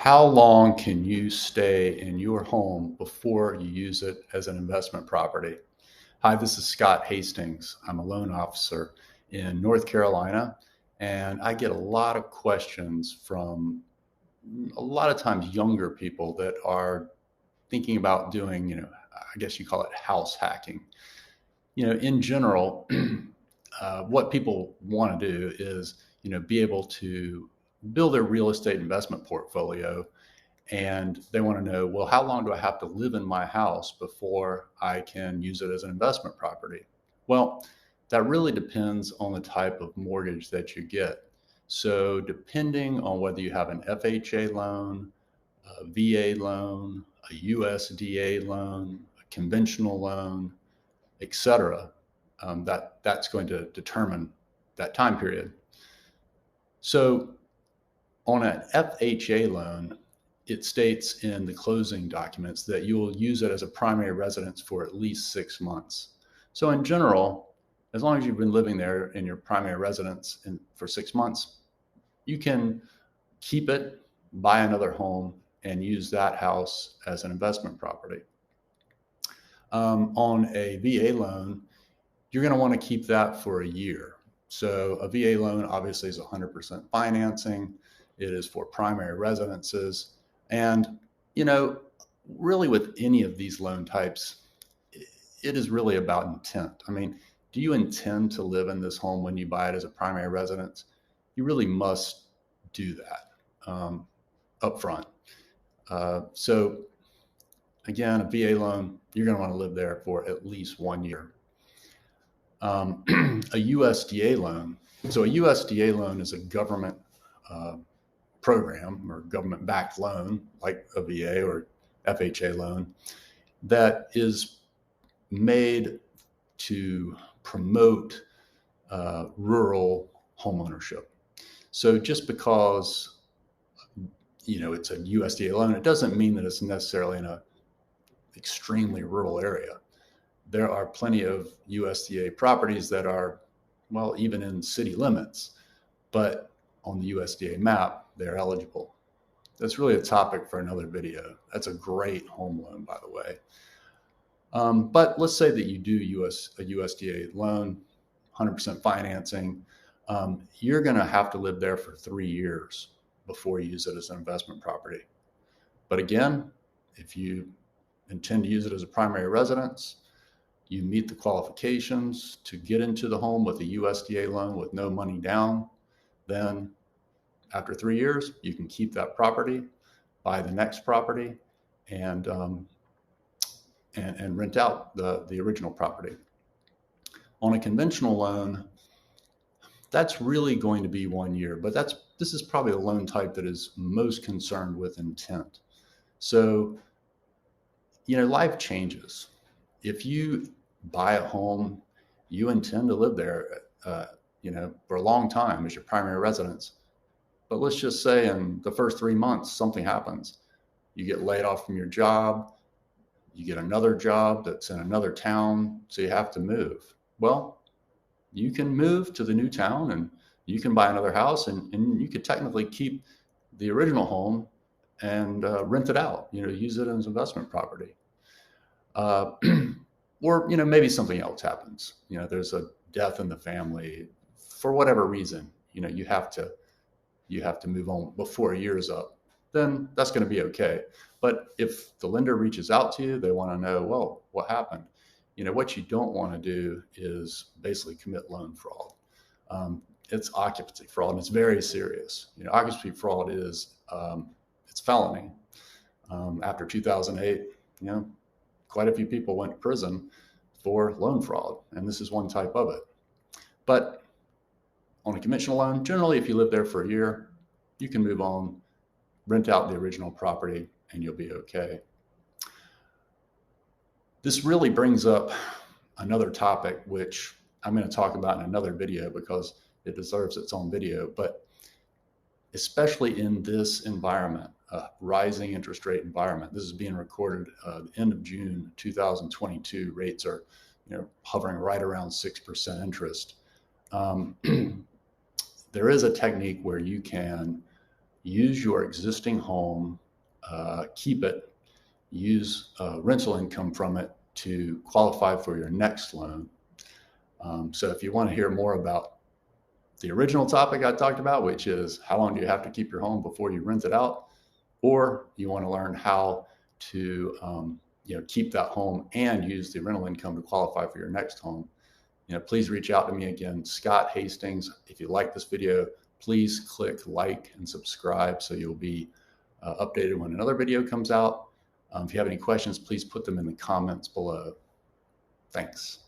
How long can you stay in your home before you use it as an investment property? Hi, this is Scott Hastings. I'm a loan officer in North Carolina, and I get a lot of questions from a lot of times younger people that are thinking about doing, I guess you call it house hacking. In general, what people want to do is, be able to build their real estate investment portfolio. And they want to know, well, how long do I have to live in my house before I can use it as an investment property? Well, that really depends on the type of mortgage that you get. So depending on whether you have an FHA loan, a VA loan, a USDA loan, a conventional loan, etc., that's going to determine that time period. So on an FHA loan, it states in the closing documents that you will use it as a primary residence for at least 6 months. So in general, as long as you've been living there in your primary residence for 6 months, you can keep it, buy another home, and use that house as an investment property. On a VA loan, you're going to want to keep that for a year. So a VA loan obviously is 100% financing. It is for primary residences. And, really with any of these loan types, it is really about intent. I mean, do you intend to live in this home when you buy it as a primary residence? You really must do that up front. So again, a VA loan, you're going to want to live there for at least 1 year. A USDA loan. So a USDA loan is a government program or government-backed loan, like a VA or FHA loan, that is made to promote rural homeownership. So just because it's a USDA loan, it doesn't mean that it's necessarily in a extremely rural area. There are plenty of USDA properties that are, well, even in city limits, but on the USDA map, they're eligible. That's really a topic for another video. That's a great home loan, by the way. But let's say that you do a USDA loan, 100% financing. You're going to have to live there for 3 years before you use it as an investment property. But again, if you intend to use it as a primary residence, you meet the qualifications to get into the home with a USDA loan with no money down, then after 3 years, you can keep that property, buy the next property, and rent out the original property. On a conventional loan, that's really going to be 1 year, but this is probably the loan type that is most concerned with intent. So, life changes. If you buy a home, you intend to live there, for a long time as your primary residence. But let's just say in the first 3 months, something happens. You get laid off from your job. You get another job that's in another town, so you have to move. Well, you can move to the new town and you can buy another house and you could technically keep the original home and rent it out, use it as investment property. Or, maybe something else happens. There's a death in the family for whatever reason, you have to move on before a year's up, then that's going to be okay. But if the lender reaches out to you, they want to know, well, what happened? What you don't want to do is basically commit loan fraud. It's occupancy fraud, and it's very serious. Occupancy fraud is, it's felony. After 2008, quite a few people went to prison for loan fraud, and this is one type of it. But on a conventional loan, generally, if you live there for a year, you can move on, rent out the original property, and you'll be okay. This really brings up another topic, which I'm going to talk about in another video because it deserves its own video. But especially in this environment, rising interest rate environment, this is being recorded the end of June 2022. Rates are hovering right around 6% interest. There is a technique where you can use your existing home, keep it, use rental income from it to qualify for your next loan. So if you want to hear more about the original topic I talked about, which is how long do you have to keep your home before you rent it out, or you want to learn how to keep that home and use the rental income to qualify for your next home, please reach out to me again, Scott Hastings. If you like this video, please click like and subscribe so you'll be updated when another video comes out. If you have any questions, please put them in the comments below. Thanks.